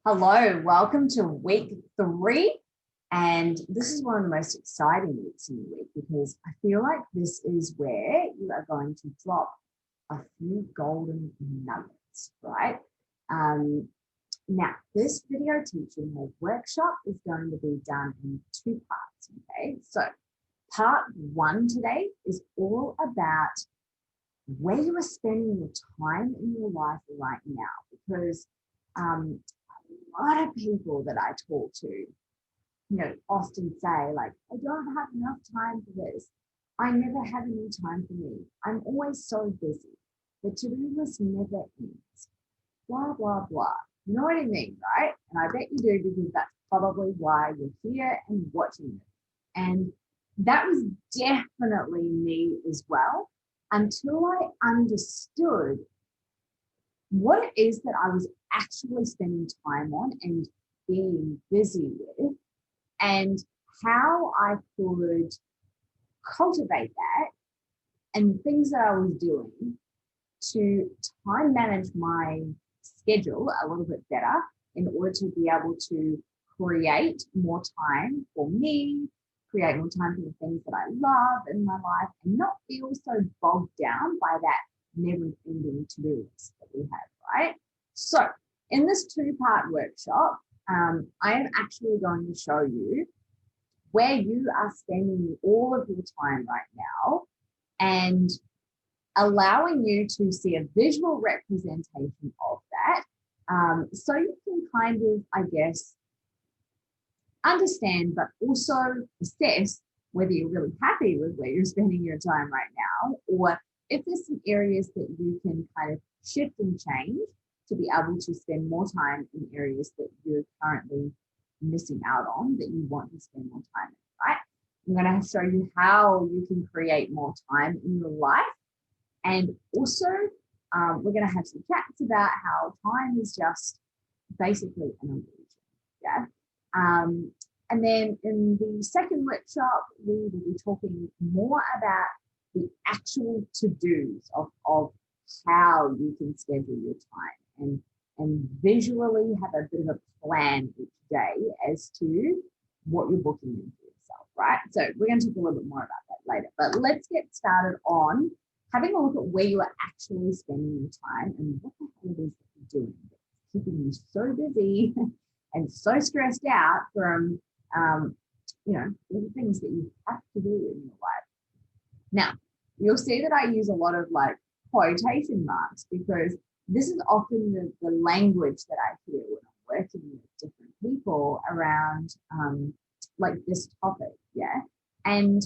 Hello, welcome to week 3. And this is one of the most exciting weeks in the week because I feel like this is where you are going to drop a few golden nuggets, right? Now, this video teaching or workshop is going to be done in 2 parts, okay? So part 1 today is all about where you are spending your time in your life right now, because a lot of people that I talk to, often say like, I don't have enough time for this. I never have any time for me. I'm always so busy. The to-do list never ends. Blah, blah, blah. You know what I mean, right? And I bet you do, because that's probably why you're here and watching it. And that was definitely me as well, until I understood what it is that I was actually spending time on and being busy with, and how I could cultivate that and things that I was doing to time manage my schedule a little bit better in order to be able to create more time for me, create more time for the things that I love in my life, and not feel so bogged down by that never-ending to-do list that we have, right? So in this 2-part workshop, I am actually going to show you where you are spending all of your time right now and allowing you to see a visual representation of that, so you can kind of, I guess, understand, but also assess whether you're really happy with where you're spending your time right now, or if there's some areas that you can kind of shift and change to be able to spend more time in areas that you're currently missing out on, that you want to spend more time in, right? I'm going to show you how you can create more time in your life. And also, we're going to have some chats about how time is just basically an illusion. Yeah. And then in the second workshop, we will be talking more about the actual to-dos of how you can schedule your time and visually have a bit of a plan each day as to what you're booking in for yourself, right? So we're going to talk a little bit more about that later. But let's get started on having a look at where you are actually spending your time and what the hell it is that you're doing that's keeping you so busy and so stressed out from, all the things that you have to do in your life. Now, you'll see that I use a lot of like quotation marks, because this is often the language that I hear when I'm working with different people around like this topic, yeah? And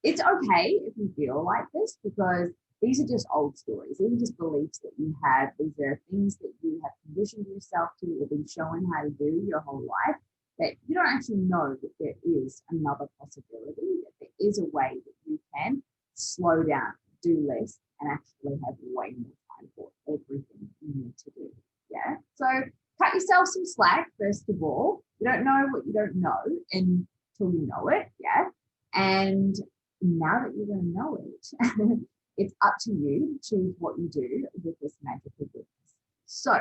it's okay if you feel like this, because these are just old stories. These are just beliefs that you have. These are things that you have conditioned yourself to or been shown how to do your whole life, that you don't actually know that there is another possibility, that there is a way that you can slow down, do less, and actually have way more time for everything you need to do. Yeah. So cut yourself some slack, first of all. You don't know what you don't know until you know it. Yeah. And now that you're going to know it, it's up to you to choose what you do with this magical goodness. So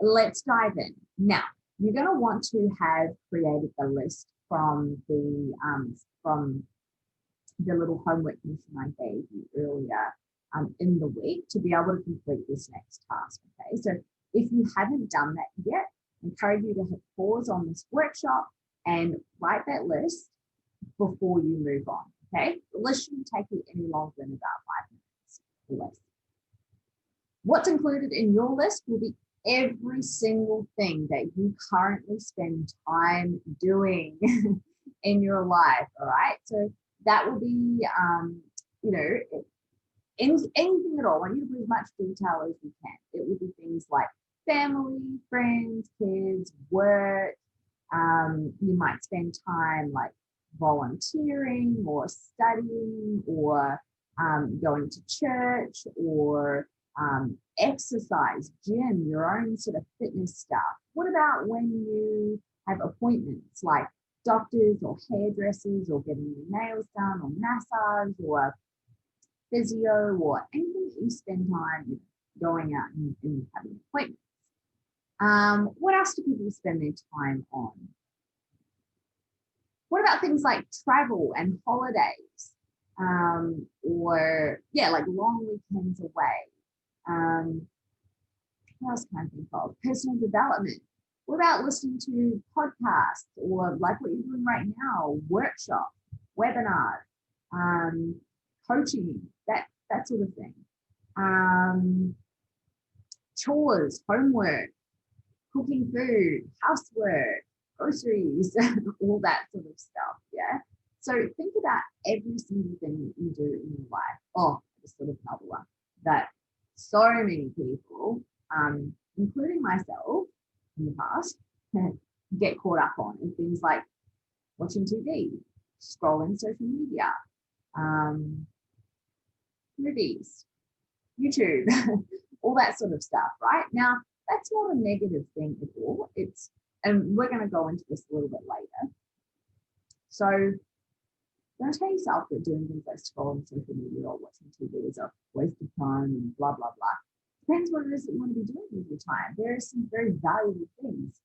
let's dive in. Now, you're going to want to have created the list from the little homework mission I gave you earlier in the week to be able to complete this next task. Okay, so if you haven't done that yet, I encourage you to hit pause on this workshop and write that list before you move on. Okay, the list shouldn't take you any longer than about 5 minutes or less. What's included in your list will be every single thing that you currently spend time doing in your life. All right, so that will be anything at all. I want you to put as much detail as you can. It will be things like family, friends, kids, work. You might spend time like volunteering or studying or going to church or exercise, gym, your own sort of fitness stuff. What about when you have appointments like doctors or hairdressers or getting your nails done or massage or physio or anything that you spend time going out and having appointments? What else do people spend their time on? What about things like travel and holidays? Or yeah, like long weekends away. What else can I think of? Personal development. What about listening to podcasts or like what you're doing right now, workshops, webinars, coaching, that sort of thing. Chores, homework, cooking food, housework, groceries, all that sort of stuff. Yeah. So think about every single thing that you do in your life. Oh, just sort of another one that so many people, including myself in the past, get caught up on, and things like watching TV, scrolling social media, movies, YouTube, all that sort of stuff, right? Now, that's not a negative thing at all. And we're going to go into this a little bit later. So don't tell yourself that doing things like scrolling social media or watching TV is a waste of time and blah, blah, blah. Depends what it is that you want to be doing with your time. There are some very valuable things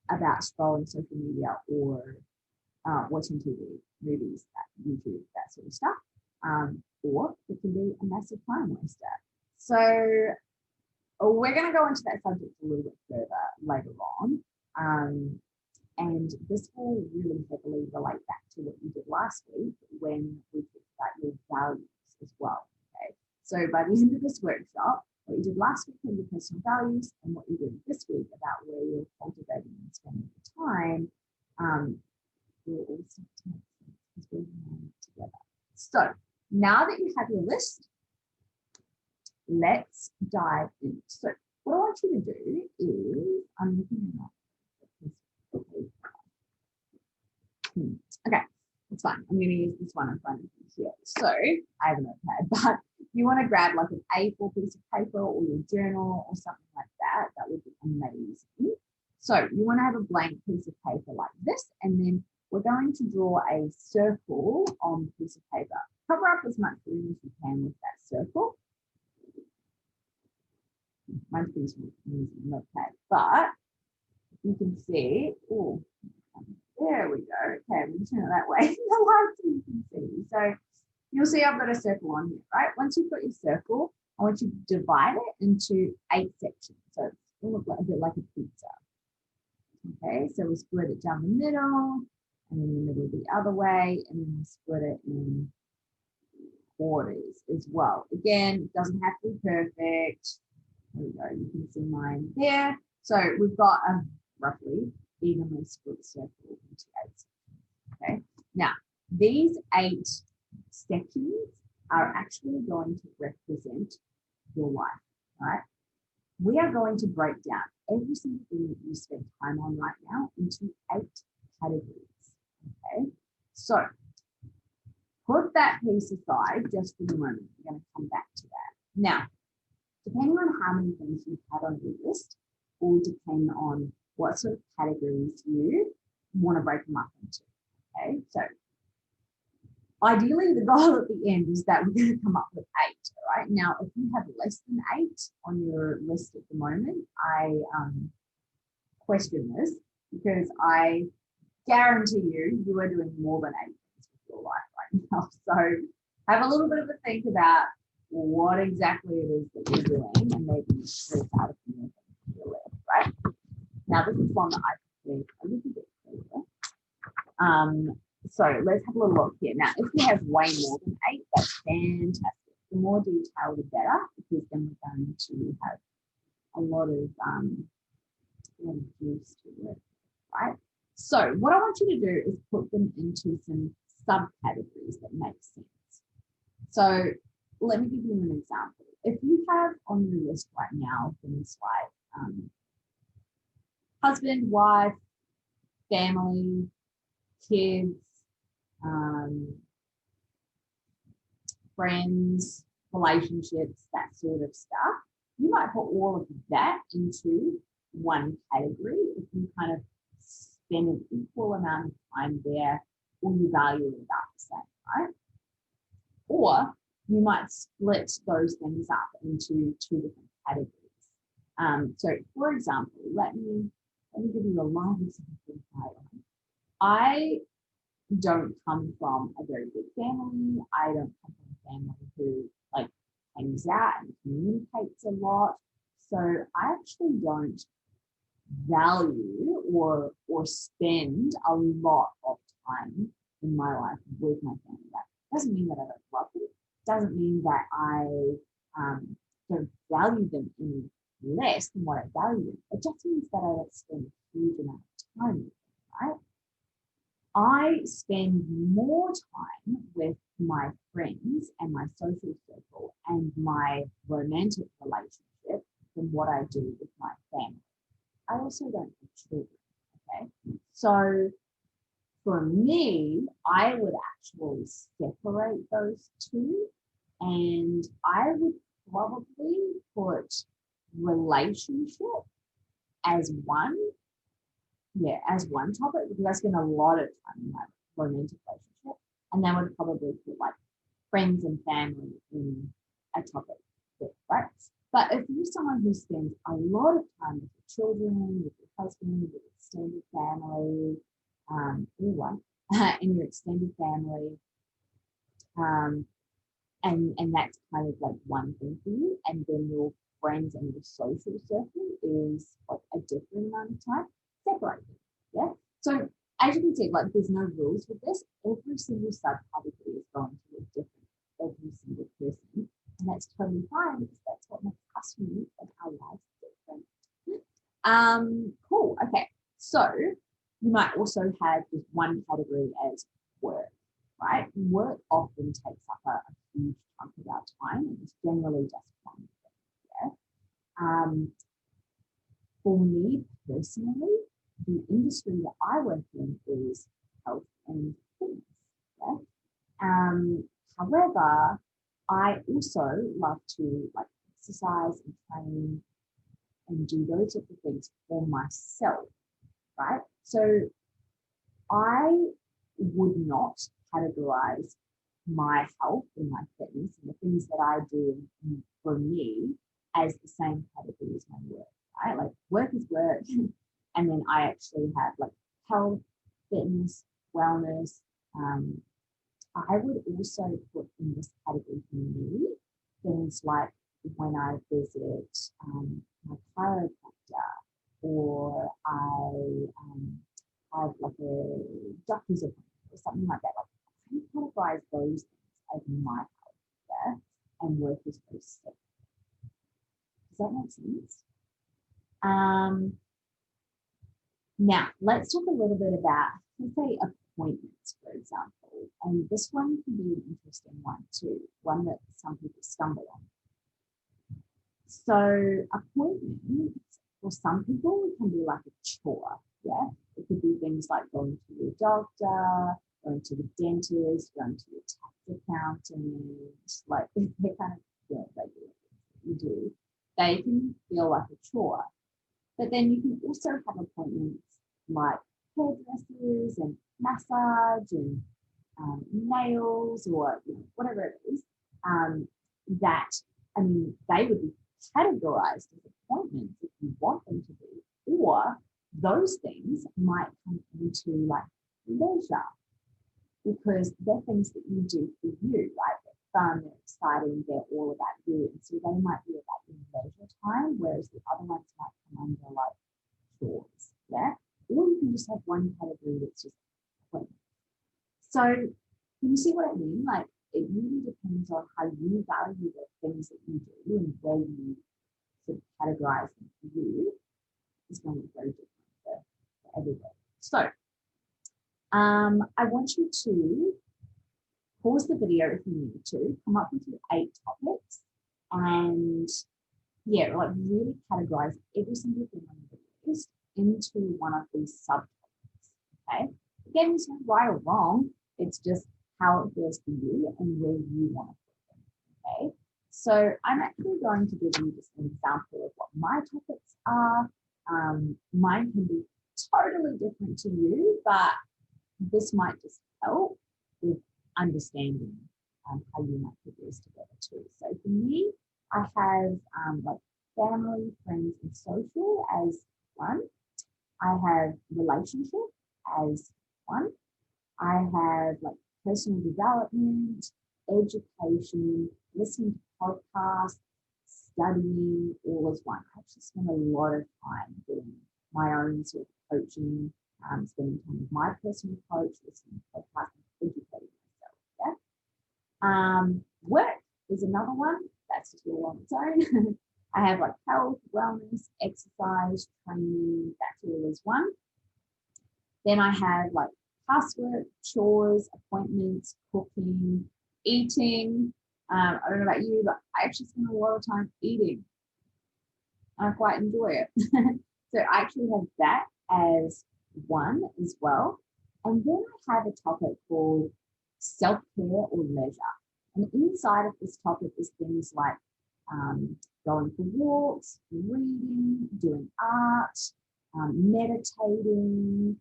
about scrolling social media or watching TV, movies, YouTube, that sort of stuff. Or it can be a massive time waster. So we're going to go into that subject a little bit further later on. And this will really heavily relate back to what you did last week when we talked about your values as well. Okay. So by the end of this workshop, what you did last week on your personal values and what you did this week about where you're cultivating and spending your time will all start to make sense as we're learning together. So now that you have your list, let's dive in. So what I want you to do is, I'm looking at okay, it's fine. I'm going to use this one in front of you here. So I have a notepad, but you want to grab like an A4 piece of paper or your journal or something like that. That would be amazing. So you want to have a blank piece of paper like this, and then we're going to draw a circle on the piece of paper. Cover up as much room as you can with that circle. Mine's using notepad, but you can see, oh, there we go. Okay, we'll turn it that way. The light you can see. So you'll see I've got a circle on here, right? Once you've got your circle, I want you to divide it into 8 sections. So it's going to look like a bit like a pizza. Okay, so we split it down the middle, and then the middle the other way, and then we split it in quarters as well. Again, it doesn't have to be perfect. There we go. You can see mine there. So we've got a roughly evenly split circle into 8 sections. Okay. Now, these 8 sections are actually going to represent your life, right? We are going to break down every single thing that you spend time on right now into 8 categories. Okay. So put that piece aside just for the moment. We're going to come back to that. Now, depending on how many things you've had on your list will depend on what sort of categories you want to break them up into. Okay, so ideally the goal at the end is that we're going to come up with 8. All right. Now, if you have less than 8 on your list at the moment, I question this because I guarantee you are doing more than 8 things with your life right now. So have a little bit of a think about what exactly it is that you're doing, and maybe there's out of your list, right? Now, this is one that I think a little bit clearer. So let's have a little look here. Now, if you have way more than 8, that's fantastic. The more detail, the better, because then we're going to have a lot of juice to it, right? So what I want you to do is put them into some subcategories that make sense. So let me give you an example. If you have on your list right now things like husband, wife, family, kids, friends, relationships, that sort of stuff, you might put all of that into one category if you kind of spend an equal amount of time there, or you value it about the same, right? Or you might split those things up into 2 different categories. So for example, let me give you a live example. I don't come from a very big family. I don't come from a family who like hangs out and communicates a lot. So I actually don't value or spend a lot of time in my life with my family. That doesn't mean that I don't love them. Doesn't mean that I don't value them any less than what I value them. It just means that I don't spend a huge amount of time with them, right? I spend more time with my friends and my social circle and my romantic relationship than what I do with my family. I also don't have children, okay? So for me, I would actually separate those two, and I would probably put relationship as one, as one topic, because I spend a lot of time in my romantic relationship, and then would probably put like friends and family in a topic there, right? But if you're someone who spends a lot of time with your children, with your husband, with your extended family, anyone in your extended family, and that's kind of like one thing for you, and then your friends and your social circle is like a different amount of time, separate them. Yeah. So as you can see, like there's no rules with this. Every single subcategory is going to look different for every single person. And that's totally fine because that's what makes us unique and our lives different. Cool. Okay. So you might also have this one category as work, right? Work often takes up a huge chunk of our time, and it's generally just one thing. Yeah. For me personally, the industry that I work in is health and fitness. Yeah? However, I also love to like exercise and train and do those types of things for myself, right? So I would not categorize my health and my fitness and the things that I do for me as the same category as my work, right? Like work is work. And then I actually have like health, fitness, wellness. I would also put in this category for me things like when I visit my chiropractor, or I have like a doctor's appointment or something like that. Like I categorize those things as my health, yeah, and work is very separate. Does that make sense? Now, let's talk a little bit about, let's say, appointments, for example. And this one can be an interesting one too, one that some people stumble on. So appointments, for some people, it can be like a chore, yeah? It could be things like going to your doctor, going to the dentist, going to your tax accountant, like they're kind of regular things that you do. They can feel like a chore. But then you can also have appointments like hairdressers and massage and nails, or whatever it is, that, I mean, they would be categorized as appointments if you want them to be, or those things might come into like leisure, because they're things that you do for you, right? They're fun, they're exciting, they're all about you. And so they might be about your leisure time, whereas the other ones might come under like chores, yeah? Or you can just have one category that's just appointments. So can you see what I mean? Like it really depends on how you value the things that you do and where you sort of categorize them for you. Is going to be very different for everybody. So I want you to pause the video if you need to, come up with your 8 topics, and like really categorize every single thing on the list into one of these subtopics. Okay. Again, there's no right or wrong. It's just how it feels for you and where you want to put them. Okay. So I'm actually going to give you just an example of what my topics are. Mine can be totally different to you, but this might just help with understanding how you might put this together too. So for me, I have like family, friends, and social as 1. I have relationship as 1. I have like personal development, education, listening to podcasts, studying, all as 1. I actually spend a lot of time doing my own sort of coaching, spending time with my personal coach, listening to podcasts, and educating myself. Yeah. Work is another one. That's just all on its own. I have like health, wellness, exercise, training. That's all as 1. Then I have like housework, chores, appointments, cooking, eating. I don't know about you, but I actually spend a lot of time eating. I quite enjoy it. So I actually have that as 1 as well. And then I have a topic called self-care or leisure. And inside of this topic is things like going for walks, reading, doing art, meditating,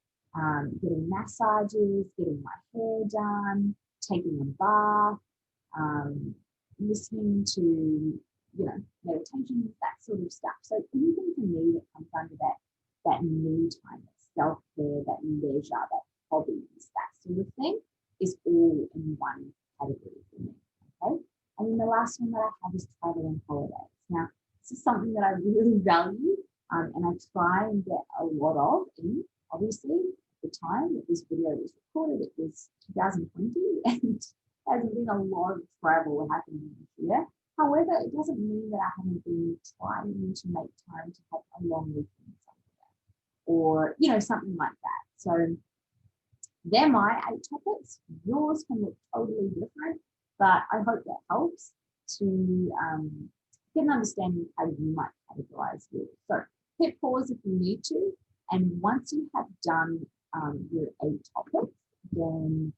getting massages, getting my hair done, taking a bath, listening to, meditation, that sort of stuff. So anything for me that comes under that me time, that self-care, that leisure, that hobbies, that sort of thing is all in one category for me. Okay. And then the last one that I have is travel and holidays. Now, this is something that I really value, and I try and get a lot of in. Obviously, at the time that this video was recorded, it was 2020, and there hasn't been a lot of travel happening this year. However, it doesn't mean that I haven't been trying to make time to have a long weekend somewhere, or something like that. So they're my 8 topics. Yours can look totally different, but I hope that helps to get an understanding of how you might categorize yours. So hit pause if you need to, and once you have done your 8 topics, then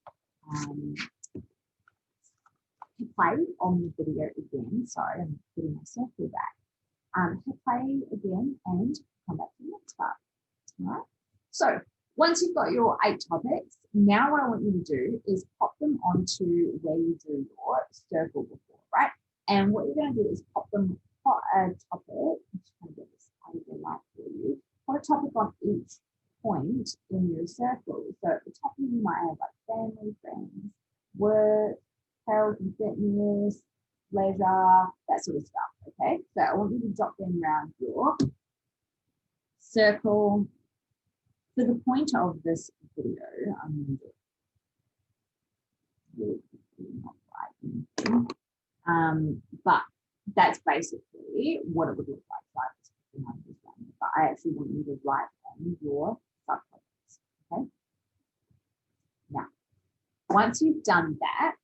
hit play on the video again. Sorry, I'm putting myself through that. Hit play again and come back to the next part. All right. So once you've got your 8 topics, now what I want you to do is pop them onto where you drew your circle before, right? And what you're going to do is put a topic. I'm just trying to get this out of the light for you. Put a topic on each point in your circle. So at the top you might have like family, friends, work, health and fitness, leisure, that sort of stuff. Okay, so I want you to jot them around your circle. For the point of this video, I'm going to do but that's basically what it would look like. But I actually want you to write on your subtopics. Okay. Now, once you've done that,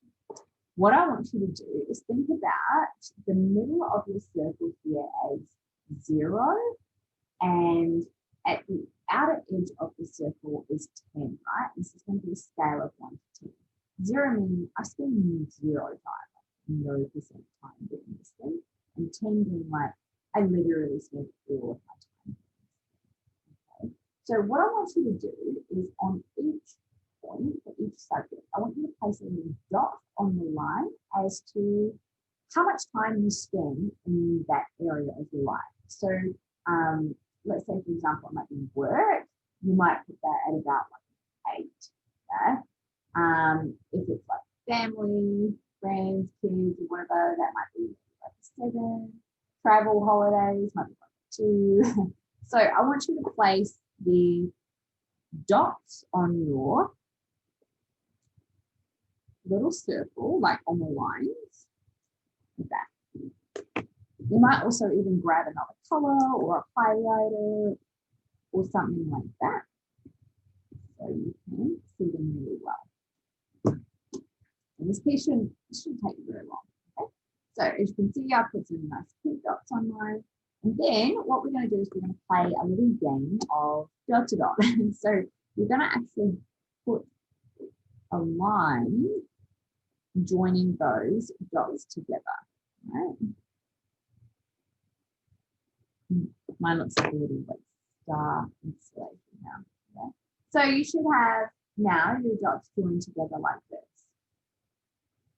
what I want you to do is think about the middle of your circle here as 0, and at the outer edge of the circle is 10, right? This is going to be a scale of 1 to 10. 0 meaning I spend 0 time, 0% time doing this thing, and 10 being like I literally spend all of my time. Okay. So what I want you to do is on each point for each subject, I want you to place a little dot on the line as to how much time you spend in that area of your life. So let's say, for example, it might be work. You might put that at about like 8. Okay? If it's like family, friends, kids, or whatever, that might be like 7. Travel, holidays might be like 2. So I want you to place the dots on your little circle, like on the lines, like that. You might also even grab another color or a highlighter or something like that, so you can see them really well. And this piece shouldn't take you very long. Okay? So as you can see, I put some nice pink dots on mine. And then what we're going to do is we're going to play a little game of dot to dot. So you're going to actually put a line joining those dots together. Right? Mine looks like a little like star installation now. Yeah. So you should have now your dots joined together like this.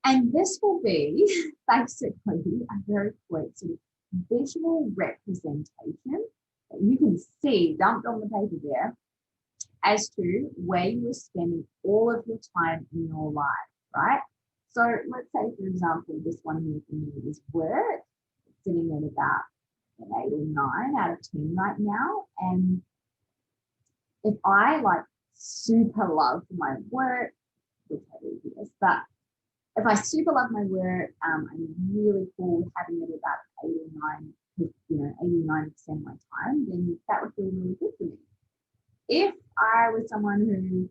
And this will be basically a very quick sort of visual representation that you can see dumped on the paper there as to where you are spending all of your time in your life, right? So let's say, for example, this one here for me is work, sitting at about an 8 or 9 out of 10 right now. And if I like super love my work, which I do this, but if I super love my work, I'm really cool with having it about 8 or 9, 89% of my time, then that would feel really good for me. If I was someone who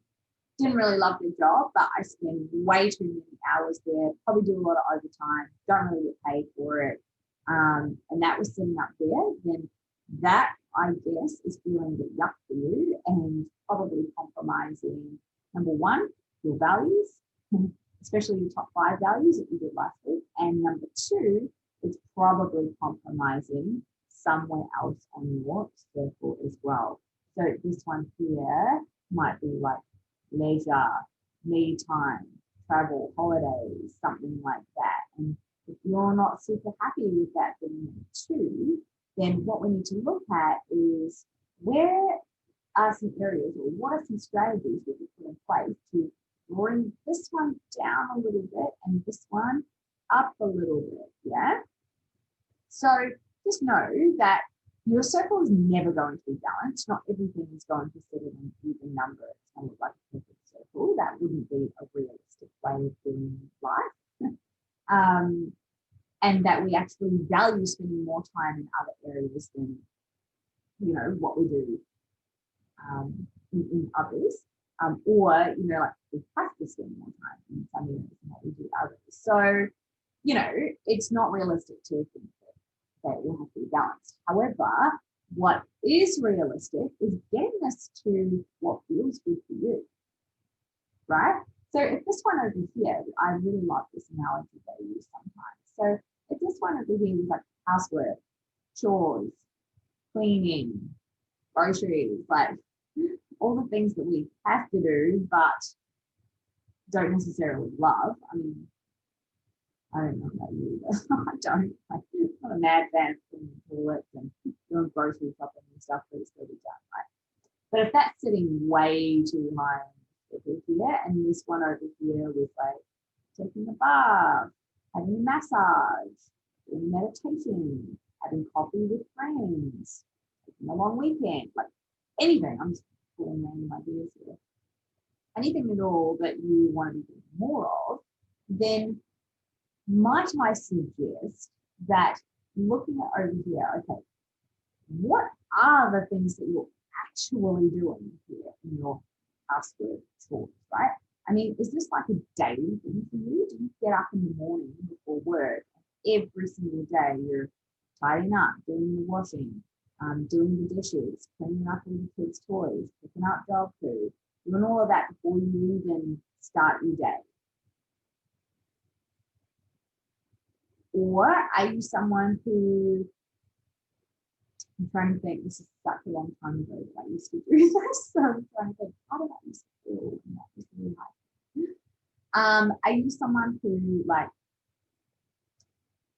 didn't really love their job, but I spend way too many hours there, probably do a lot of overtime, don't really get paid for it, and that was sitting up there, then that, I guess, is feeling a bit yuck for you and probably compromising, number one, your values, especially your top 5 values that you did last week. And number 2, it's probably compromising somewhere else on your circle as well. So this one here might be like leisure, me time, travel, holidays, something like that. And if you're not super happy with that being 2, then what we need to look at is where are some areas or what are some strategies we can put in place to bring this one down a little bit and this one up a little bit, yeah? So just know that your circle is never going to be balanced. Not everything is going to sit in an even number. It's going to look like a perfect circle. That wouldn't be a realistic way of doing life. And that we actually value spending more time in other areas than, what we do in others. Or, like we have to spend more time in some areas than what we do others. So, it's not realistic to think that will have to be balanced. However, what is realistic is getting us to what feels good for you, right? So if this one over here, I really like this analogy that I use sometimes. So if this one over here was like housework, chores, cleaning, groceries, like all the things that we have to do but don't necessarily love. I mean, I don't know about you, but I don't. I'm not a mad fan of cleaning toilets and doing grocery shopping and stuff, but it's got to be done, right? But if that's sitting way too high over here, and this one over here was like taking a bath, having a massage, doing meditation, having coffee with friends, taking a long weekend, like anything, I'm just pulling random ideas here. Anything at all that you want to be doing more of, then might I suggest that looking at over here, okay, what are the things that you're actually doing here in your housework chores, right? I mean, is this like a daily thing for you? Do you get up in the morning before work every single day you're tidying up, doing the washing, doing the dishes, cleaning up all the kids' toys, picking up dog food, doing all of that before you even start your day? Or are you someone who, I'm trying to think, this is such a long time ago that I used to do this, so I'm trying to think, how did I used to feel? And that was really hard. Are you someone who like,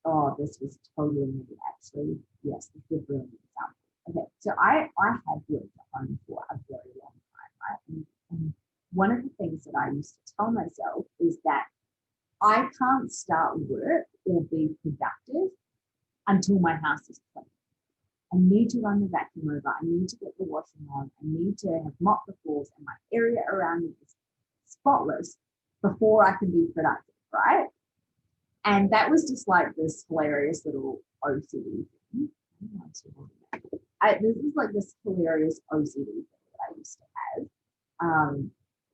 oh, this was totally me actually. Yes, this is a brilliant example. Okay, so I had worked at home for a very long time, right? And one of the things that I used to tell myself is that I can't start work or be productive until my house is clean. I need to run the vacuum over. I need to get the washing on. I need to have mopped the floors and my area around me is spotless before I can be productive, right? And that was just like this hilarious little OCD thing. This is like this hilarious OCD thing that I used to have,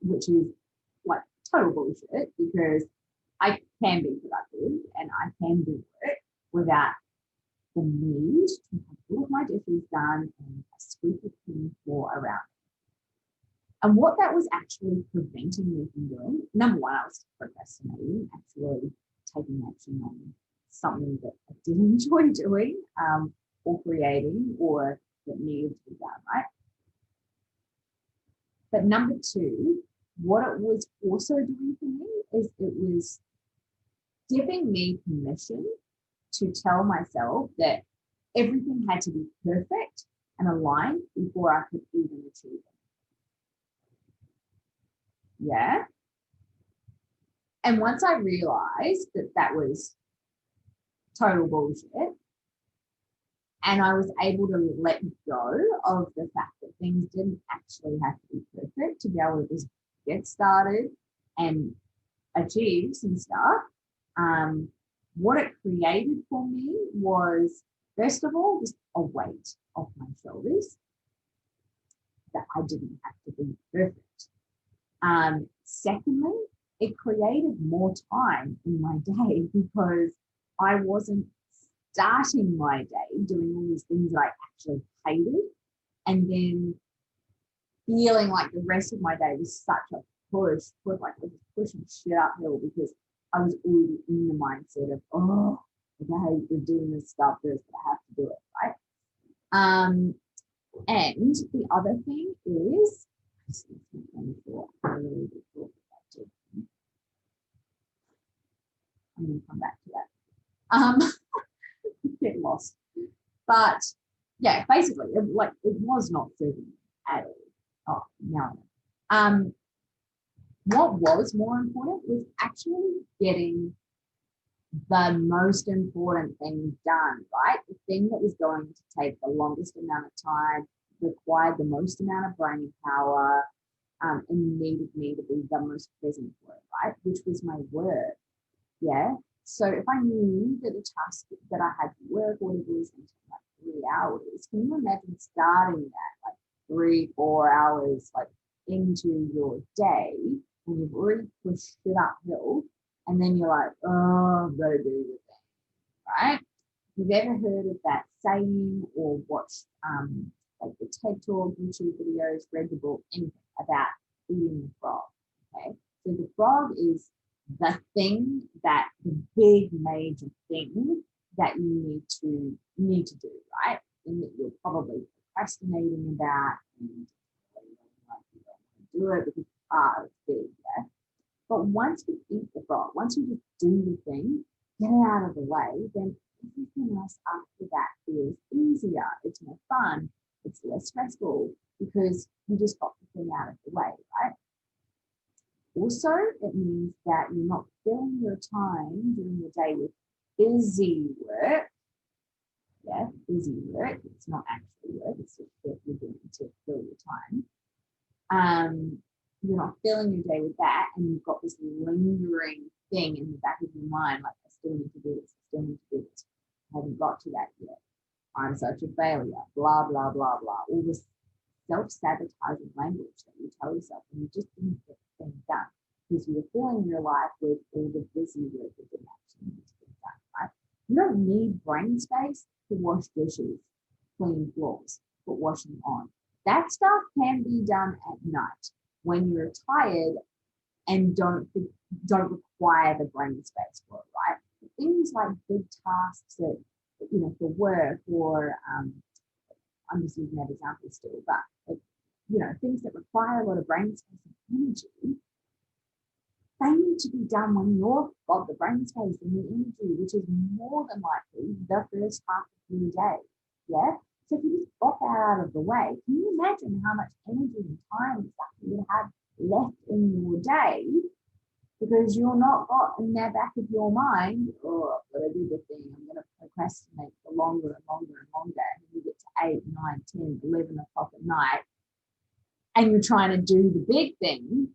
which is like total bullshit because I can be productive and I can do it without the need to have all of my dishes done and a sweep of clean floor around. And what that was actually preventing me from doing, number one, I was procrastinating, actually taking action on something that I didn't enjoy doing or creating or that needed to be done, right? But number two, what it was also doing for me is it was giving me permission to tell myself that everything had to be perfect and aligned before I could even achieve it. Yeah. And once I realized that that was total bullshit, and I was able to let go of the fact that things didn't actually have to be perfect to be able to just get started and achieve some stuff. What it created for me was, first of all, just a weight off my shoulders that I didn't have to be perfect. Secondly, it created more time in my day because I wasn't starting my day doing all these things that I actually hated and then feeling like the rest of my day was such a push, like I was pushing shit uphill because I was already in the mindset of, oh, okay, we're doing this stuff, there's I have to do it, right? And the other thing is, I'm going to come back to that. Get lost. But yeah, basically, it was not serving me at all. Oh, no. What was more important was actually getting the most important thing done, right? The thing that was going to take the longest amount of time, required the most amount of brain power, and needed me to be the most present for it, right? Which was my work. Yeah. So if I knew that a task that I had to work, whatever it was, going to take like 3 hours, can you imagine starting that like 3-4 hours like into your day when you've already pushed it uphill, and then you're like, oh, I've got to do the thing, right? You've ever heard of that saying or watched like the TED Talk, YouTube videos, read the book, anything about eating the frog? Okay, so the frog is the thing, that the big major thing that you need to do, right? And that you're probably procrastinating about, and you don't want to do it because it's big, yeah. But once you eat the frog, once you just do the thing, get it out of the way, then everything else after that feels easier. It's more fun. It's less stressful because you just got the thing out of the way, right? Also, it means that you're not filling your time during the day with busy work. Yeah, busy work. It's not actually work. It's just what you're doing to fill your time. You're not filling your day with that, and you've got this lingering thing in the back of your mind, like, I still need to do this, I still need to do this. I haven't got to that yet. I'm such a failure, blah, blah, blah, blah. All this self-sabotaging language that you tell yourself, and you just didn't get the thing done because you're filling your life with all the busy work that didn't actually need to get done, right? You don't need brain space to wash dishes, clean floors, put washing on. That stuff can be done at night when you're tired and don't require the brain space for it, right? But things like big tasks that, for work, or I'm just using that example still, but things that require a lot of brain space and energy, they need to be done when you've got the brain space and the energy, which is more than likely the first half of your day. Yeah. So if you just got that out of the way, can you imagine how much energy and time and stuff you would have left in your day, because you're not got in the back of your mind, oh, I've got to do the thing, I'm going to procrastinate for longer and longer and longer, and you get to 8, 9, 10, 11 o'clock at night, and you're trying to do the big thing,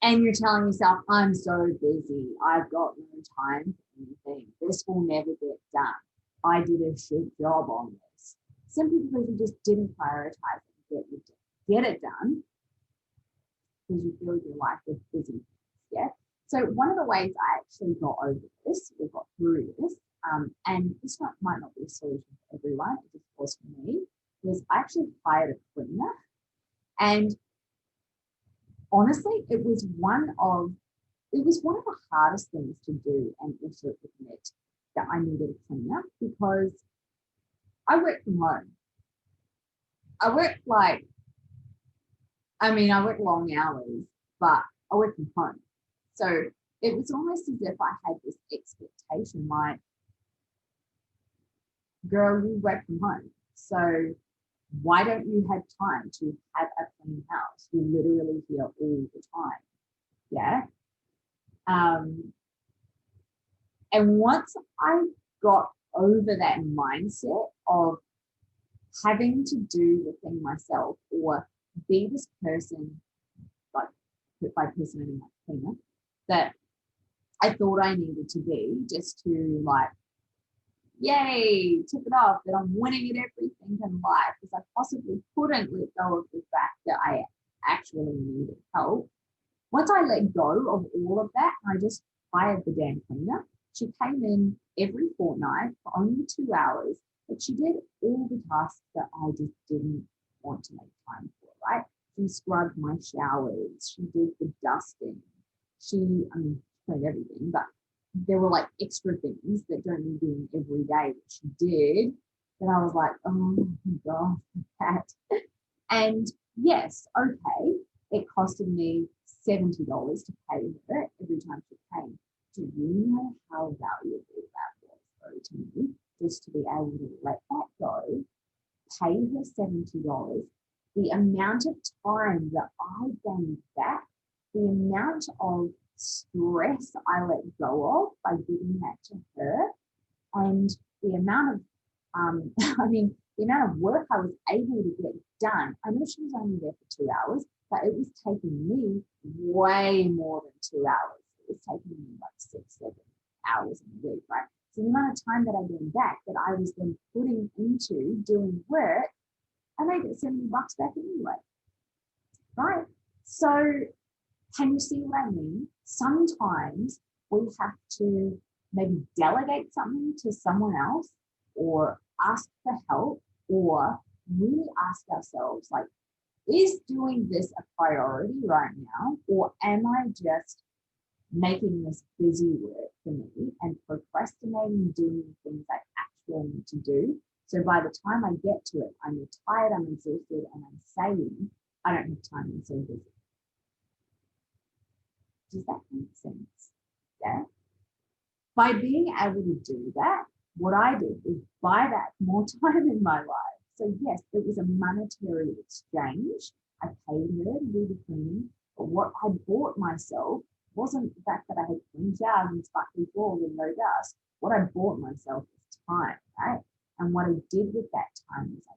and you're telling yourself, I'm so busy, I've got no time for anything, this will never get done, I did a shit job on this, simply because you just didn't prioritize it and get it done, because you feel your life is busy. Yeah. So one of the ways I actually got over this, or got through this, and this might not be a solution for everyone, it just was for me, was I actually hired a cleaner. And honestly, it was one of the hardest things to do, and also admit that I needed a cleaner, because I work from home. I work long hours, but I work from home. So it was almost as if I had this expectation, like, girl, you work from home. So why don't you have time to have a clean house? You're literally here all the time. Yeah. And once I got over that mindset of having to do the thing myself or be this person, like by person I mean like cleaner, that I thought I needed to be just to like, yay, tip it off that I'm winning at everything in life, because I possibly couldn't let go of the fact that I actually needed help. Once I let go of all of that, I just hired the damn cleaner. She came in every fortnight for only 2 hours, but she did all the tasks that I just didn't want to make time for, right? She scrubbed my showers. She did the dusting. Cleaned everything, but there were like extra things that don't need doing every day that she did. That I was like, oh my God, that. And yes, okay, it costed me $70 to pay her every time she came. Do you know how valuable that was though to me? Just to be able to let that go, pay her $70, the amount of time that I gained back, the amount of stress I let go of by giving that to her, and the amount of the amount of work I was able to get done. I know she was only there for 2 hours, but it was taking me way more than 2 hours. It was taking me like 6-7 hours in a week, right? So the amount of time that I gained back that I was then putting into doing work, I made it $70 back anyway, right? So can you see what I mean? Sometimes we have to maybe delegate something to someone else or ask for help, or really ask ourselves, like, is doing this a priority right now? Or am I just making this busy work for me and procrastinating doing the things I actually need to do? So by the time I get to it, I'm tired, I'm exhausted, and I'm saying, I don't have time, I'm so busy. Does that make sense? Yeah. By being able to do that, what I did is buy back more time in my life. So yes, it was a monetary exchange. I paid her to do the cleaning, but what I bought myself wasn't the fact that I had clean showers and sparkly floors and no dust. What I bought myself was time, right? And what I did with that time is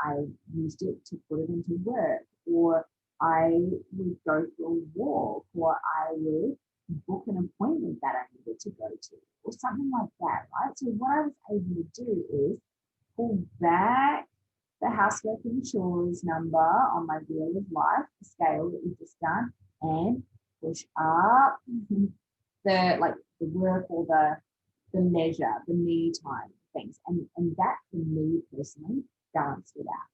I used it to put it into work, or I would go for a walk, or I would book an appointment that I needed to go to, or something like that, right? So what I was able to do is pull back the housework and chores number on my wheel of life, the scale that we've just done, and push up the work or the leisure, the me time things. And that for me personally balanced it out.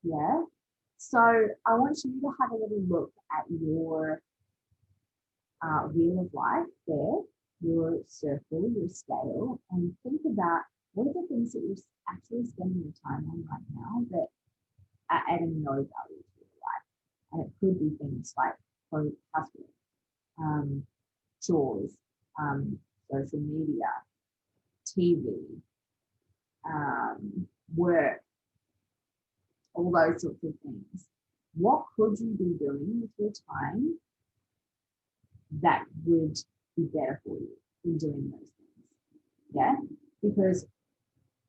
Yeah. So I want you to have a little look at your wheel of life there, your circle, your scale, and think about what are the things that you're actually spending your time on right now that are adding no value to your life. And it could be things like housework, chores, social media, TV, work, all those sorts of things. What could you be doing with your time that would be better for you in doing those things? Yeah, because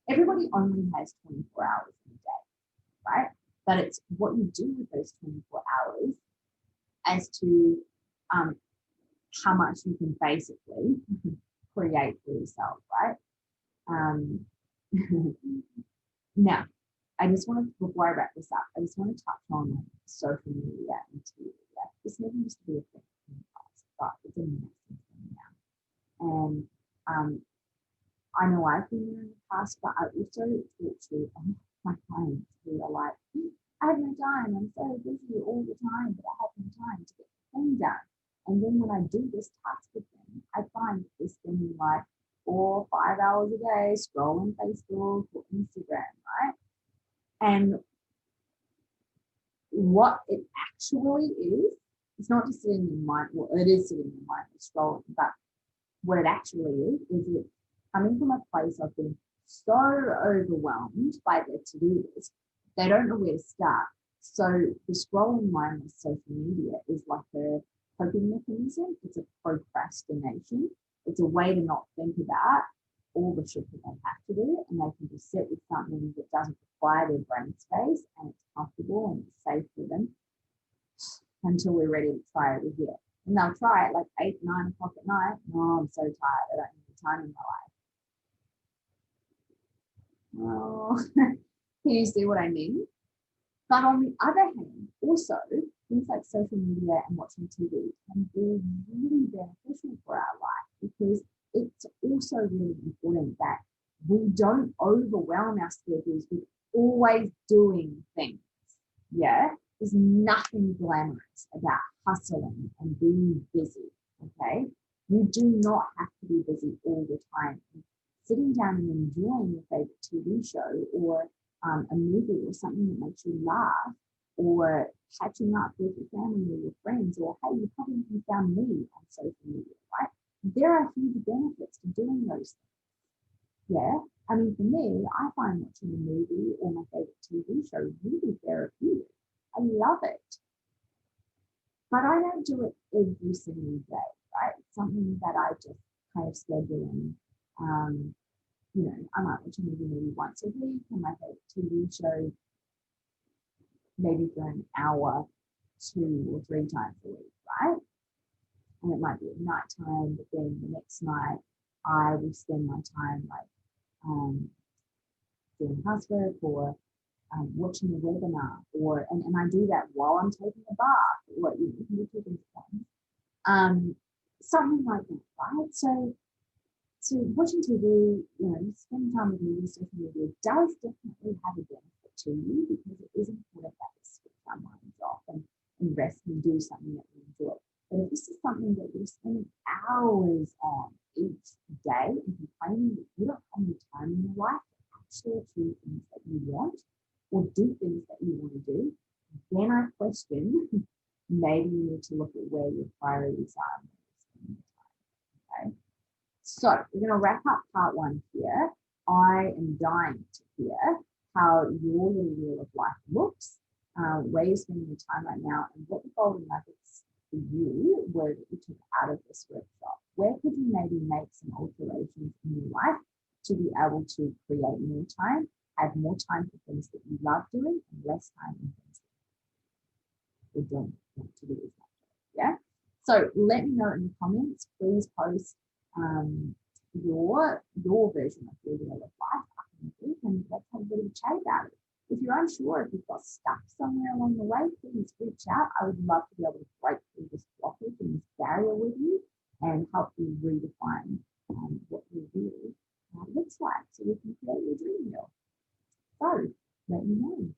everybody only has 24 hours in a day, right? But it's what you do with those 24 hours as to how much you can basically create for yourself, right? Now, I just want to, before I wrap this up, I just want to touch on social media and TV. This never used to be a thing in the past, but it's a massive thing now. And I know I've been there in the past, but I also talk to my clients who are like, I have no time, I'm so busy all the time, but I have no time to get the thing done. And then when I do this task with them, I find that they're spending like 4 or 5 hours a day scrolling Facebook or Instagram, right? And what it actually is, it's not just sitting in your mind, well, it is sitting in your mind, it's scrolling, but what it actually is it coming from a place of being so overwhelmed by their to-do list, they don't know where to start. So the scrolling mindless social media is like a coping mechanism. It's a procrastination. It's a way to not think about all the shit that they have to do, and they can just sit with something that doesn't require their brain space, and it's comfortable and it's safe for them until we're ready to try it again. And they'll try it like 8, 9 o'clock at night. No, I'm so tired. I don't have the time in my life. Oh, can you see what I mean? But on the other hand, also, things like social media and watching TV can be really beneficial for our life, because it's also really important that we don't overwhelm our schedules with always doing things. Yeah, there's nothing glamorous about hustling and being busy. Okay, you do not have to be busy all the time. Sitting down and enjoying your favorite TV show, or a movie, or something that makes you laugh, or catching up with your family or your friends, or hey, you probably even found me on social media, right? There are huge benefits to doing those things. Yeah, I mean, for me, I find watching a movie or my favorite TV show really therapeutic. I love it, but I don't do it every single day, right? It's something that I just kind of schedule in. You know, I might watch a movie maybe once a week, and my favorite TV show maybe for an hour, 2 or 3 times a week, right? And it might be at night time, but then the next night I will spend my time like doing housework, or watching a webinar, or and I do that while I'm taking a bath, or you can do 2 things at once. Something like that, right? So watching TV, you know, spending time with movies, social media does definitely have a benefit to you, because it is important that we switch our minds off and rest and do something that we enjoy. But if this is something that you're spending hours on each day and complaining that you don't have any time in your life to actually achieve things that you want, or do things that you want to do, then I question maybe you need to look at where your priorities are and where you're spending your time. Okay. So we're going to wrap up part 1 here. I am dying to hear how your little wheel of life looks, where you're spending your time right now, and what the golden nuggets for you were that you took out of this workshop. Where could you maybe make some alterations in your life to be able to create more time, have more time for things that you love doing, and less time in things that you don't want to do as much. Yeah. So let me know in the comments. Please post your version of your wheel of life up in the group, and let's have a bit of a chat about it. If you're unsure, if you've got stuck somewhere along the way, please reach out. I would love to be able to break through this blockage and this barrier with you and help you redefine what your wheel looks like, so you can create your dream wheel. So let me know.